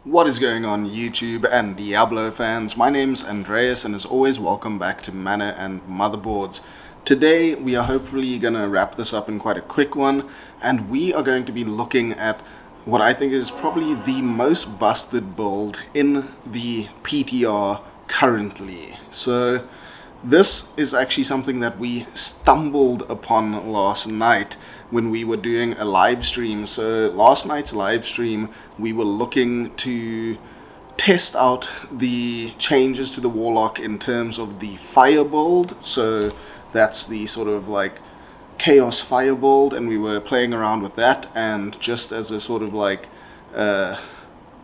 What is going on YouTube and Diablo fans? My name's Andreas and as always welcome back to Mana and Motherboards. Today we are hopefully going to wrap this up in quite a quick one, and we are going to be looking at what I think is probably the most busted build in the PTR currently. So this is actually something that we stumbled upon last night when we were doing a live stream. So last night's live stream, we were looking to test out the changes to the Warlock in terms of the fire build. So that's the sort of like chaos fire build, and we were playing around with that. And just as a sort of like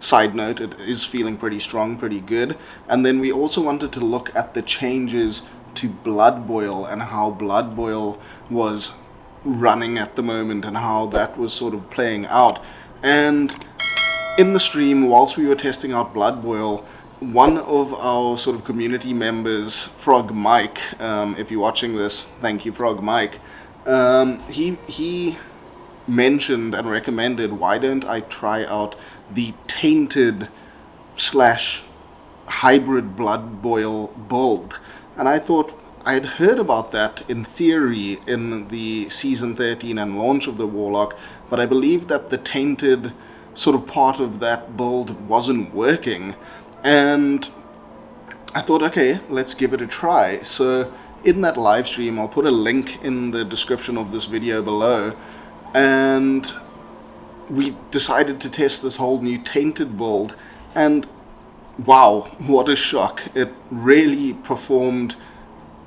side note, it is feeling pretty strong, pretty good. And then we also wanted to look at the changes to Blood Boil and how Blood Boil was running at the moment and how that was sort of playing out. And in the stream, whilst we were testing out Blood Boil, one of our sort of community members, Frog Mike, if you're watching this, thank you Frog Mike, he mentioned and recommended, why don't I try out the Tainted slash hybrid Blood Boil build. And I thought I'd heard about that in theory in the season 13 and launch of the Warlock, but I believe that the Tainted sort of part of that build wasn't working. And I thought, okay, let's give it a try. So in that live stream, I'll put a link in the description of this video below, and we decided to test this whole new Tainted build, and wow, what a shock. It really performed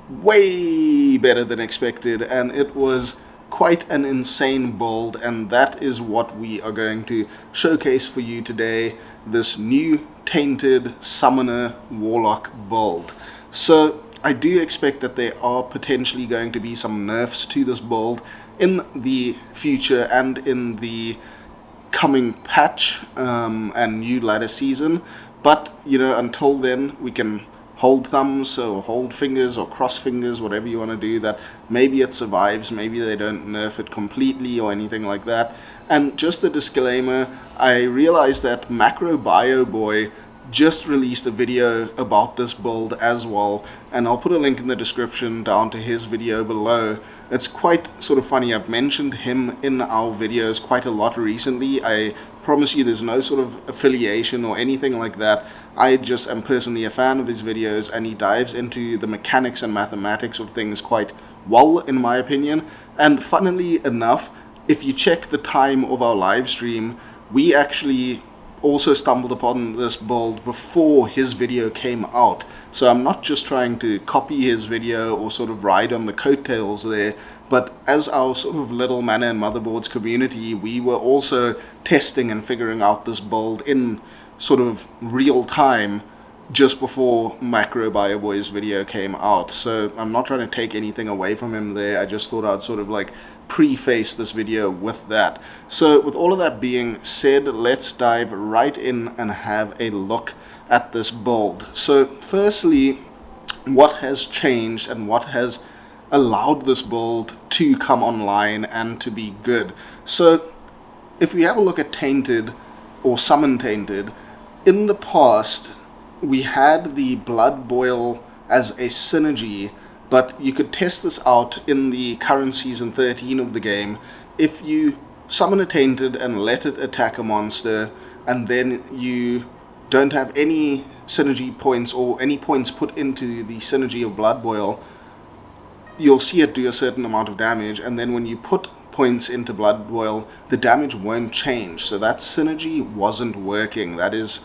way better than expected, and it was quite an insane build, and that is what we are going to showcase for you today, this new Tainted Summoner Warlock build. So I do expect that there are potentially going to be some nerfs to this build in the future and in the coming patch and new ladder season, but you know, until then we can hold thumbs or hold fingers or cross fingers, whatever you want to do, that maybe it survives, maybe they don't nerf it completely or anything like that. And just a disclaimer, I realized that Macrobioboi just released a video about this build as well, and I'll put a link in the description down to his video below. It's quite sort of funny, I've mentioned him in our videos quite a lot recently. I promise you there's no sort of affiliation or anything like that. I just am personally a fan of his videos, and he dives into the mechanics and mathematics of things quite well, in my opinion. And funnily enough, if you check the time of our live stream, we actually also stumbled upon this build before his video came out. So I'm not just trying to copy his video or sort of ride on the coattails there, but as our sort of little Mana and Motherboards community, we were also testing and figuring out this build in sort of real time just before Macrobioboi's video came out. So I'm not trying to take anything away from him there. I just thought I'd sort of like preface this video with that. So with all of that being said, let's dive right in and have a look at this build. So firstly, what has changed and what has allowed this build to come online and to be good? So if we have a look at Tainted or Summon Tainted, in the past we had the Blood Boil as a synergy, but you could test this out in the current season 13 of the game. If you summon a Tainted and let it attack a monster, and then you don't have any synergy points or any points put into the synergy of Blood Boil, you'll see it do a certain amount of damage, and then when you put points into Blood Boil, the damage won't change. So that synergy wasn't working. That is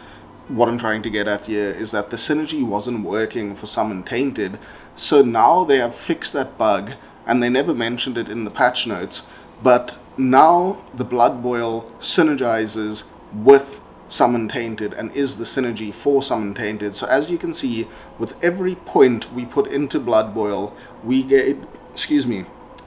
what I'm trying to get at here, is that the synergy wasn't working for Summon Tainted. So now they have fixed that bug, and they never mentioned it in the patch notes, but now the Blood Boil synergizes with Summon Tainted and is the synergy for Summon Tainted. So as you can see, with every point we put into Blood Boil, we gain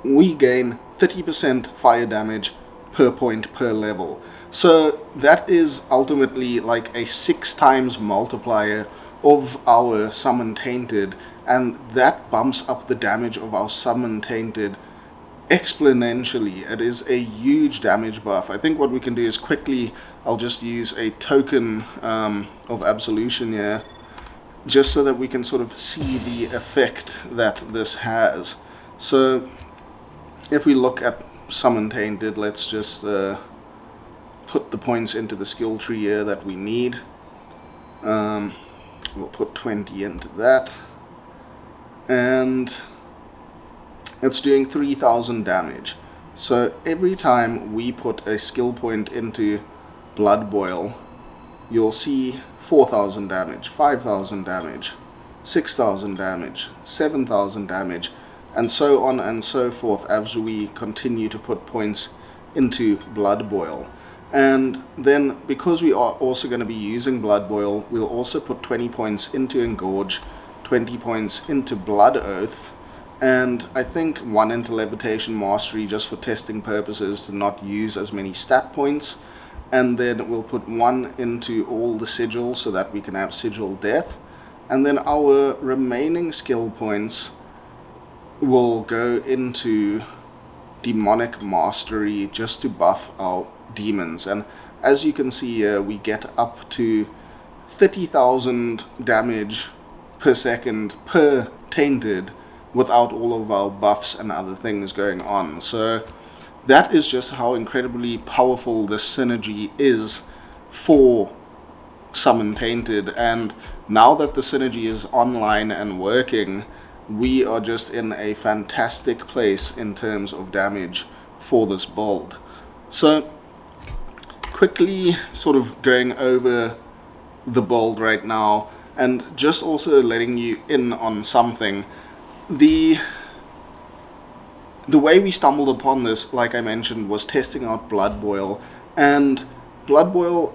30% fire damage per point per level. So that is ultimately like a 6 times multiplier of our Summon Tainted, and that bumps up the damage of our Summon Tainted exponentially. It is a huge damage buff. I think what we can do is quickly, I'll just use a token of absolution here, just so that we can sort of see the effect that this has. So if we look at Summon Tainted, let's just put the points into the skill tree here that we need. We'll put 20 into that, and it's doing 3000 damage. So every time we put a skill point into Blood Boil, you'll see 4000 damage, 5000 damage, 6000 damage, 7000 damage, and so on and so forth as we continue to put points into Blood Boil. And then, because we are also going to be using Blood Boil, we'll also put 20 points into Engorge, 20 points into Blood Oath, and I think 1 into Levitation Mastery, just for testing purposes, to not use as many stat points. And then we'll put 1 into all the sigils so that we can have Sigil Death. And then our remaining skill points will go into Demonic Mastery, just to buff our demons. And as you can see here, we get up to 30,000 damage per second per Tainted without all of our buffs and other things going on. So that is just how incredibly powerful this synergy is for Summon Tainted. And now that the synergy is online and working, we are just in a fantastic place in terms of damage for this build. So quickly sort of going over the build right now, and just also letting you in on something. The way we stumbled upon this, like I mentioned, was testing out Blood Boil. And Blood Boil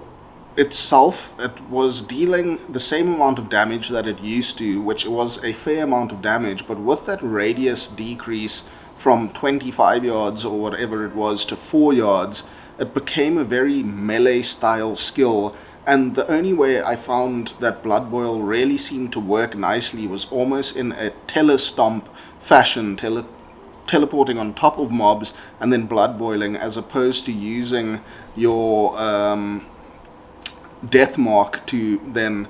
itself, it was dealing the same amount of damage that it used to, which was a fair amount of damage, but with that radius decrease from 25 yards or whatever it was to 4 yards, it became a very melee style skill. And the only way I found that Blood Boil really seemed to work nicely was almost in a telestomp fashion, teleporting on top of mobs and then blood boiling, as opposed to using your death mark to then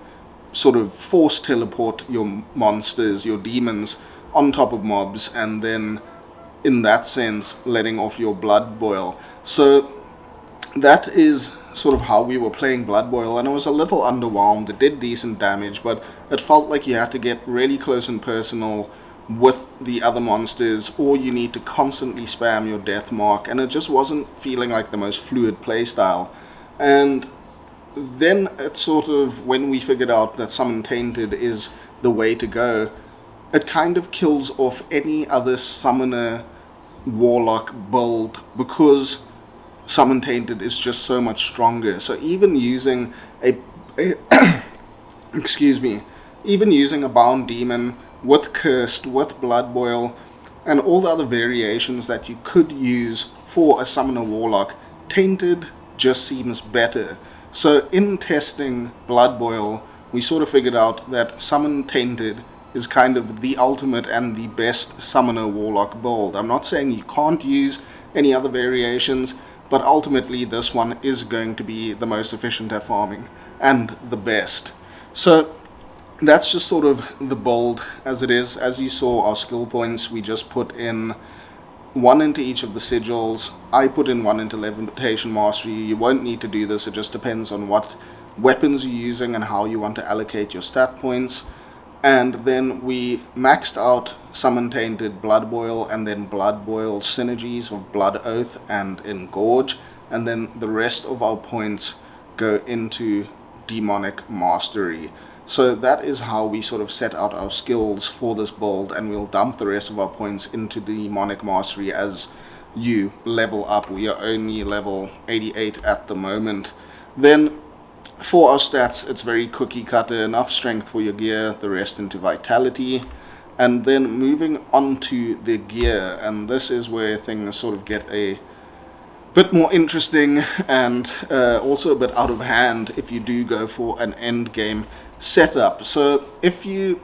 sort of force teleport your monsters, your demons, on top of mobs, and then in that sense letting off your blood boil. So that is sort of how we were playing Blood Boil, and I was a little underwhelmed. It did decent damage, but it felt like you had to get really close and personal with the other monsters, or you need to constantly spam your death mark, and it just wasn't feeling like the most fluid playstyle. And then it sort of, when we figured out that Summon Tainted is the way to go, it kind of kills off any other summoner warlock build, because Summon Tainted is just so much stronger. So even using a excuse me, even using a bound demon with Cursed, with Blood Boil, and all the other variations that you could use for a summoner warlock, Tainted just seems better. So in testing Blood Boil, we sort of figured out that Summon Tainted is kind of the ultimate and the best summoner warlock build. I'm not saying you can't use any other variations, but ultimately this one is going to be the most efficient at farming and the best. So that's just sort of the build as it is. As you saw, our skill points, we just put in 1 into each of the sigils. I put in 1 into Levitation Mastery. You won't need to do this, it just depends on what weapons you're using and how you want to allocate your stat points. And then we maxed out Summon Tainted, Blood Boil, and then Blood Boil synergies of Blood Oath and Engorge, and then the rest of our points go into Demonic Mastery. So that is how we sort of set out our skills for this build, and we'll dump the rest of our points into Demonic Mastery as you level up. We are only level 88 at the moment. Then for our stats, it's very cookie cutter, enough strength for your gear, the rest into vitality. And then moving on to the gear, and this is where things sort of get a bit more interesting and also a bit out of hand if you do go for an end game setup. So if you...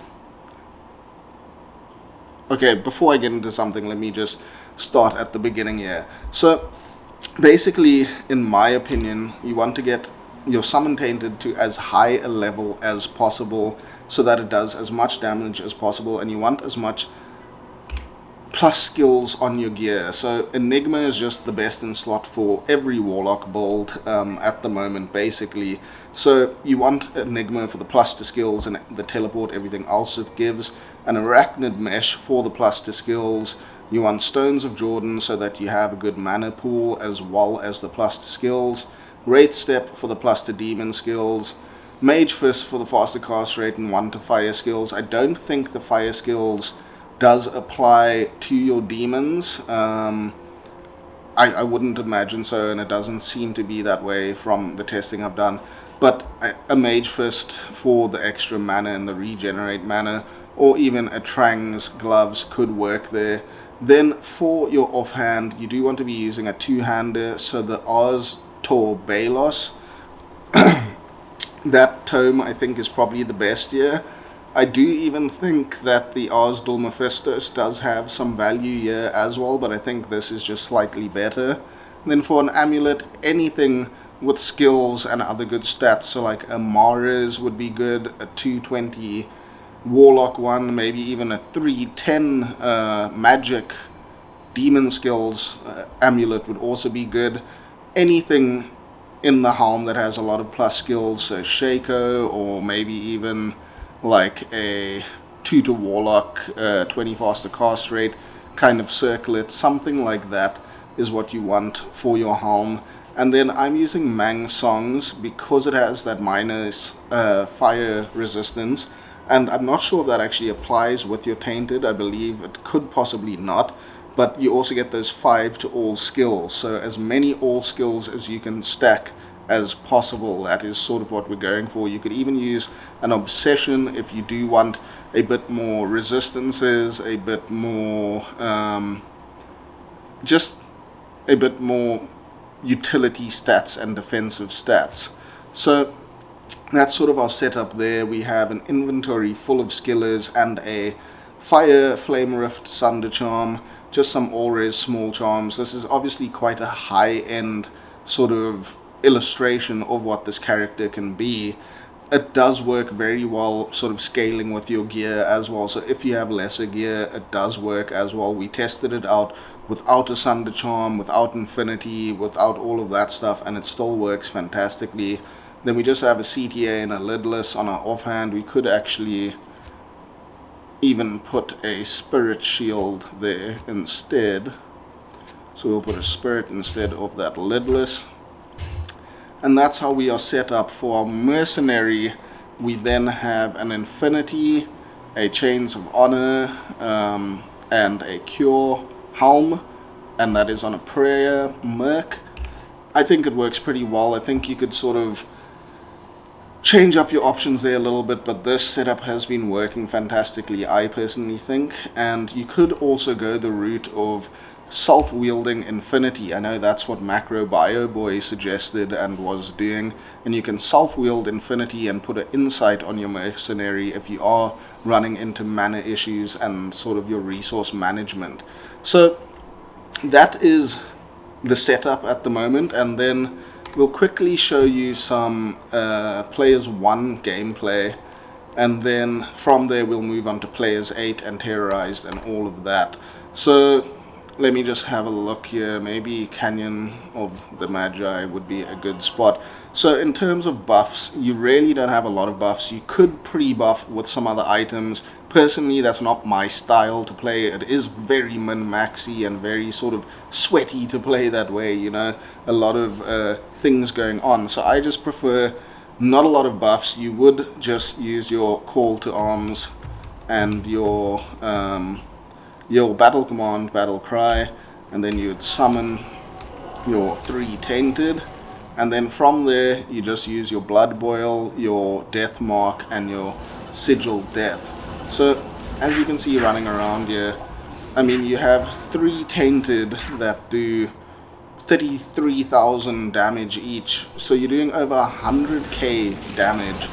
Okay, before I get into something, let me just start at the beginning here. So basically, in my opinion, you want to get your Summon Tainted to as high a level as possible so that it does as much damage as possible, and you want as much plus skills on your gear. So Enigma is just the best in slot for every Warlock build at the moment, basically. So you want Enigma for the plus to skills and the teleport, everything else it gives, an Arachnid Mesh for the plus to skills. You want Stones of Jordan so that you have a good mana pool as well as the plus to skills, Wraith Step for the plus to demon skills, Mage Fist for the faster cast rate and 1 to fire skills. I don't think the fire skills does apply to your demons. I wouldn't imagine so, and it doesn't seem to be that way from the testing I've done. But a Mage Fist for the extra mana and the regenerate mana, or even a Trang's Gloves could work there. Then for your offhand, you do want to be using a two-hander, so the Ars Tor Balos, that tome I think is probably the best here. I do even think that the Ars Dol Mephistos does have some value here as well, but I think this is just slightly better. And then for an amulet, anything with skills and other good stats, so like a Mara's would be good, a 220 Warlock one, maybe even a 310 magic demon skills amulet would also be good. Anything in the helm that has a lot of plus skills, so Shaco, or maybe even like a 2 to Warlock, 20 faster cast rate kind of circlet, something like that is what you want for your helm. And then I'm using Mang Songs because it has that minus fire resistance, and I'm not sure if that actually applies with your Tainted. I believe it could possibly not, but you also get those 5 to all skills, so as many all skills as you can stack as possible. That is sort of what we're going for. You could even use an Obsession if you do want a bit more resistances, a bit more just a bit more utility stats and defensive stats. So that's sort of our setup there. We have an inventory full of skillers and a Fire, Flame Rift, Sundered Charm, just some all-res small charms. This is obviously quite a high-end sort of illustration of what this character can be. It does work very well sort of scaling with your gear as well, so if you have lesser gear it does work as well. We tested it out without a Sundered Charm, without Infinity, without all of that stuff, and it still works fantastically. Then we just have a CTA and a Lidless on our offhand. We could actually even put a Spirit Shield there instead, so we'll put a Spirit instead of that Lidless. And that's how we are set up for our Mercenary. We then have an Infinity, a Chains of Honor, and a Cure helm, and that is on a Prayer Merc. I think it works pretty well. I think you could sort of change up your options there a little bit, but this setup has been working fantastically, I personally think. And you could also go the route of self-wielding Infinity. I know that's what Macrobioboi suggested and was doing, and you can self-wield Infinity and put an insight on your Mercenary if you are running into mana issues and sort of your resource management. So that is the setup at the moment, and then we'll quickly show you some Players 1 gameplay, and then from there we'll move on to Players 8 and Terrorized and all of that. So let me just have a look here. Maybe Canyon of the Magi would be a good spot. So in terms of buffs, you really don't have a lot of buffs. You could pre-buff with some other items. Personally, that's not my style to play. It is very min-maxy and very sort of sweaty to play that way, you know, a lot of things going on. So I just prefer not a lot of buffs. You would just use your Call to Arms and your battle command, battle cry, and then you'd summon your 3 Tainted, and then from there you just use your Blood Boil, your Death Mark, and your Sigil Death. So as you can see running around here, I mean, you have 3 Tainted that do 33,000 damage each, so you're doing over 100k damage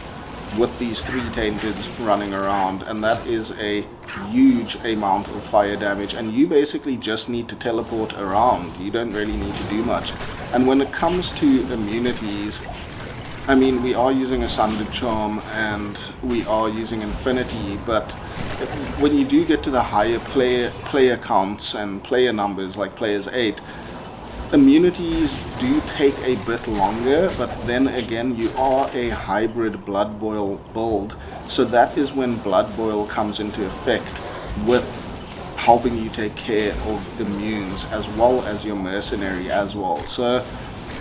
with these 3 Tainteds running around, and that is a huge amount of fire damage, and you basically just need to teleport around. You don't really need to do much. And when it comes to immunities, I mean, we are using a Sundered Charm and we are using Infinity, but when you do get to the higher player counts and player numbers, like players 8, immunities do take a bit longer, but then again, you are a hybrid Blood Boil build, so that is when Blood Boil comes into effect with helping you take care of immunes as well as your mercenary as well. So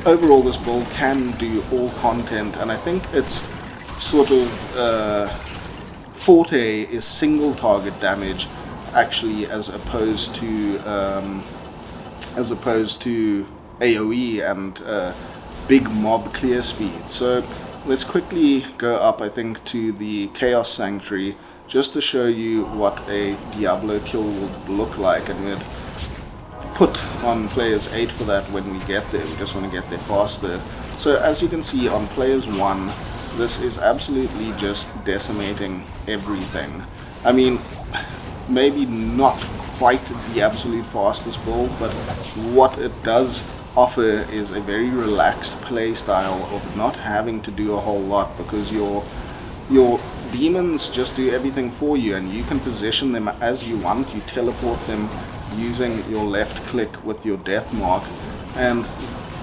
overall, this build can do all content, and I think its sort of forte is single target damage, actually, as opposed to AoE and big mob clear speed. So let's quickly go up, I think, to the Chaos Sanctuary just to show you what a Diablo kill would look like, and we'd put on players 8 for that when we get there. We just want to get there faster. So as you can see on players 1, this is absolutely just decimating everything. I mean, maybe not quite the absolute fastest build, but what it does offer is a very relaxed play style of not having to do a whole lot, because your demons just do everything for you, and you can position them as you want. You teleport them using your left click with your death mark, and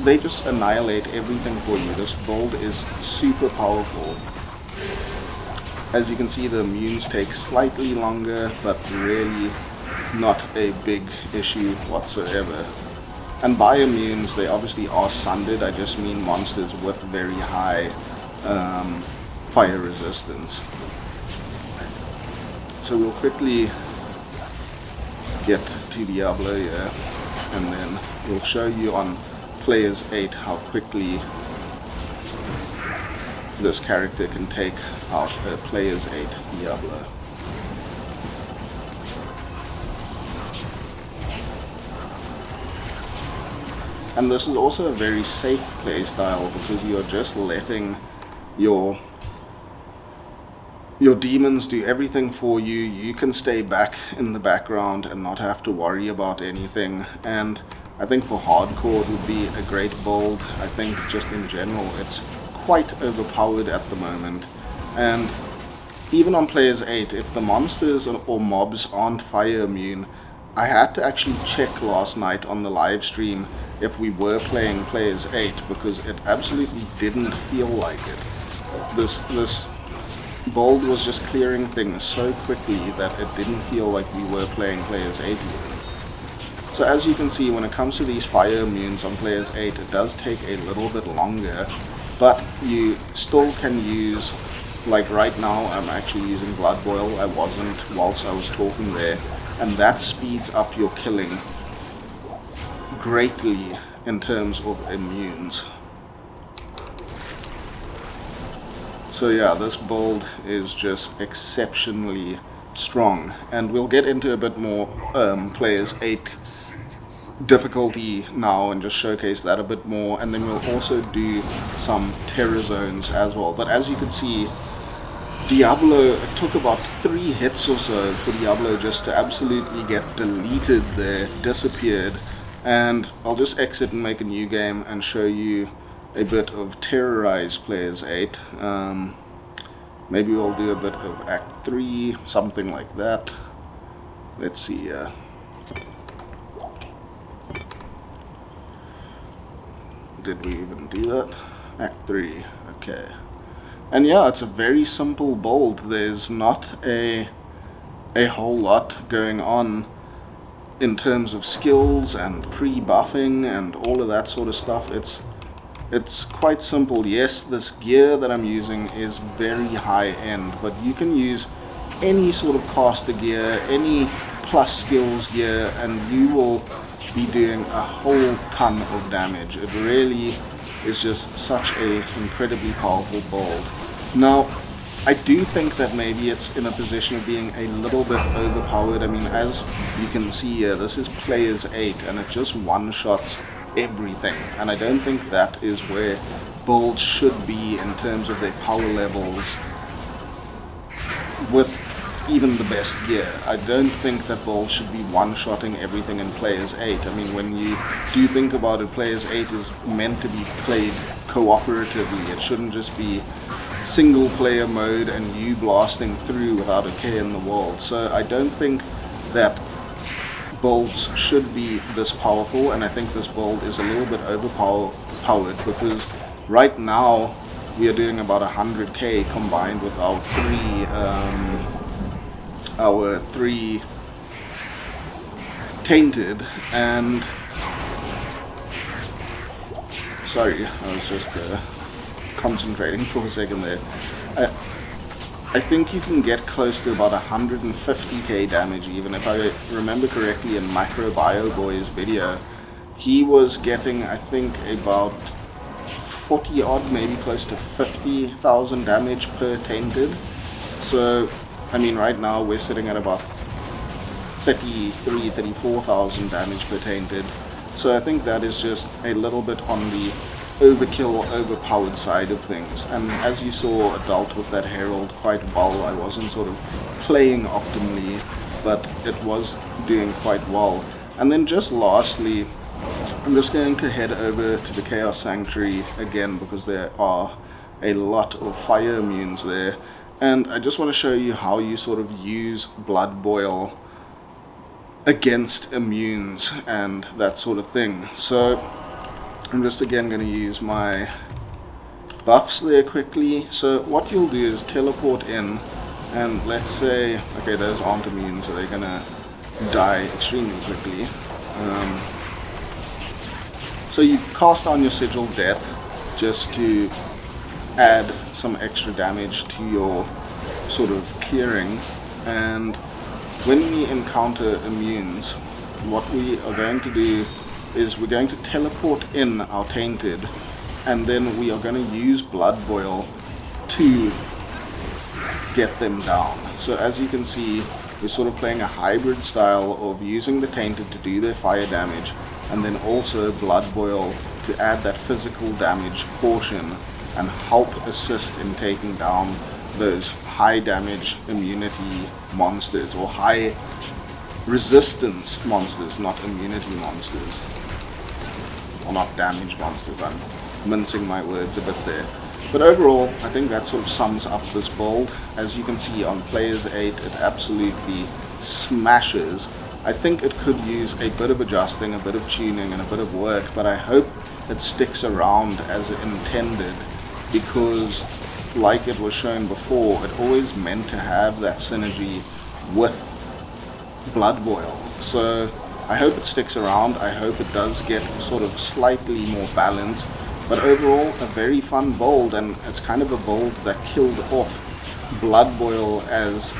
they just annihilate everything for you. This build is super powerful. As you can see, the immunes take slightly longer, but really not a big issue whatsoever. And by immunes, they obviously are sundered. I just mean monsters with very high fire resistance. So we'll quickly get to Diablo here, and then we'll show you on players 8 how quickly this character can take out a players 8 Diablo. And this is also a very safe play style, because you're just letting your demons do everything for you. You can stay back in the background and not have to worry about anything. And I think for hardcore it would be a great build. I think just in general it's quite overpowered at the moment. And even on players 8, if the monsters or mobs aren't fire immune, I had to actually check last night on the live stream if we were playing players 8, because it absolutely didn't feel like it. This build was just clearing things so quickly that it didn't feel like we were playing players 8 even. So as you can see, when it comes to these fire immunes on players 8, it does take a little bit longer, but you still can use, like right now I'm actually using Blood Boil. I wasn't whilst I was talking there, and that speeds up your killing greatly in terms of immunes. So yeah, this build is just exceptionally strong, and we'll get into a bit more players 8 difficulty now and just showcase that a bit more, and then we'll also do some terror zones as well. But as you can see, Diablo, it took about 3 hits or so for Diablo just to absolutely get deleted there, disappeared. And I'll just exit and make a new game and show you a bit of Terrorize players 8. Maybe we'll do a bit of Act 3, something like that. Let's see. Did we even do that? Act 3, okay. And yeah, it's a very simple build. There's not a whole lot going on in terms of skills and pre-buffing and all of that sort of stuff. It's quite simple. Yes, this gear that I'm using is very high end, but you can use any sort of caster gear, any plus skills gear, and you will be doing a whole ton of damage. It really is just such a incredibly powerful build. Now, I do think that maybe it's in a position of being a little bit overpowered. I mean, as you can see here, this is players 8, and it just one-shots everything. And I don't think that is where builds should be in terms of their power levels with even the best gear. I don't think that Bolt should be one-shotting everything in Players 8. I mean, when you do think about it, Players 8 is meant to be played cooperatively. It shouldn't just be single-player mode and you blasting through without a care in the world. So I don't think that bolts should be this powerful, and I think this build is a little bit overpowered because right now we are doing about 100k combined with our three tainted, and sorry, I was just concentrating for a second there. I think you can get close to about 150k damage, even if I remember correctly in Macrobioboi video, he was getting, I think, about 40 odd, maybe close to 50,000 damage per tainted. So I mean, right now we're sitting at about 34,000 damage per tainted. So I think that is just a little bit on the overkill, overpowered side of things. And as you saw, I dealt with that Herald quite well. I wasn't sort of playing optimally, but it was doing quite well. And then just lastly, I'm just going to head over to the Chaos Sanctuary again because there are a lot of fire immunes there. And I just want to show you how you sort of use Blood Boil against immunes and that sort of thing. So I'm just again going to use my buffs there quickly. So what you'll do is teleport in, and let's say, okay, those aren't immune, so they're going to die extremely quickly. So you cast on your Sigil of Death just to add some extra damage to your sort of clearing, and when we encounter immunes, what we are going to do is we're going to teleport in our Tainted, and then we are going to use Blood Boil to get them down. So as you can see, we're sort of playing a hybrid style of using the Tainted to do their fire damage, and then also Blood Boil to add that physical damage portion and help assist in taking down those high damage immunity monsters, or high resistance monsters, not immunity monsters, or not damage monsters. I'm mincing my words a bit there. But overall, I think that sort of sums up this build. As you can see on Players 8, it absolutely smashes. I think it could use a bit of adjusting, a bit of tuning, and a bit of work, but I hope it sticks around as intended, because like it was shown before, it always meant to have that synergy with Blood Boil. So I hope it sticks around. I hope it does get sort of slightly more balanced, but overall a very fun build, and it's kind of a build that killed off Blood Boil as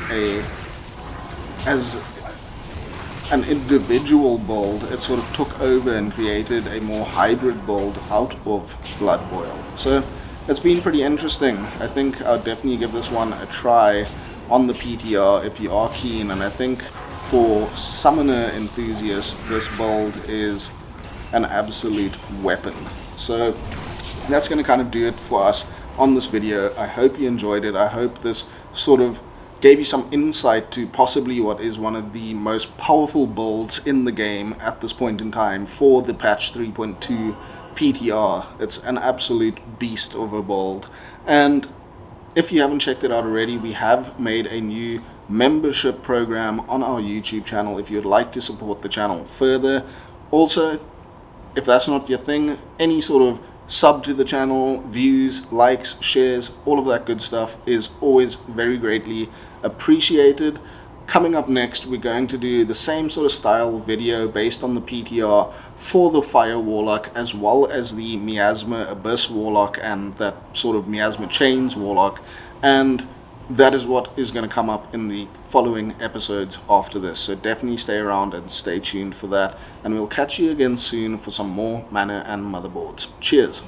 an individual build. It sort of took over and created a more hybrid build out of Blood Boil. So it's been pretty interesting. I think I'll definitely give this one a try on the PTR if you are keen, and I think for summoner enthusiasts this build is an absolute weapon. So that's going to kind of do it for us on this video. I hope you enjoyed it. I hope this sort of gave you some insight to possibly what is one of the most powerful builds in the game at this point in time for the patch 3.2 PTR. It's an absolute beast of a build, and if you haven't checked it out already, we have made a new membership program on our YouTube channel if you'd like to support the channel further. Also, if that's not your thing, any sort of sub to the channel, views, likes, shares, all of that good stuff is always very greatly appreciated. Coming up next, we're going to do the same sort of style video based on the PTR for the Fire Warlock, as well as the Miasma Abyss Warlock and that sort of Miasma Chains Warlock, and that is what is going to come up in the following episodes after this. So definitely stay around and stay tuned for that, and we'll catch you again soon for some more Mana and Motherboards. Cheers!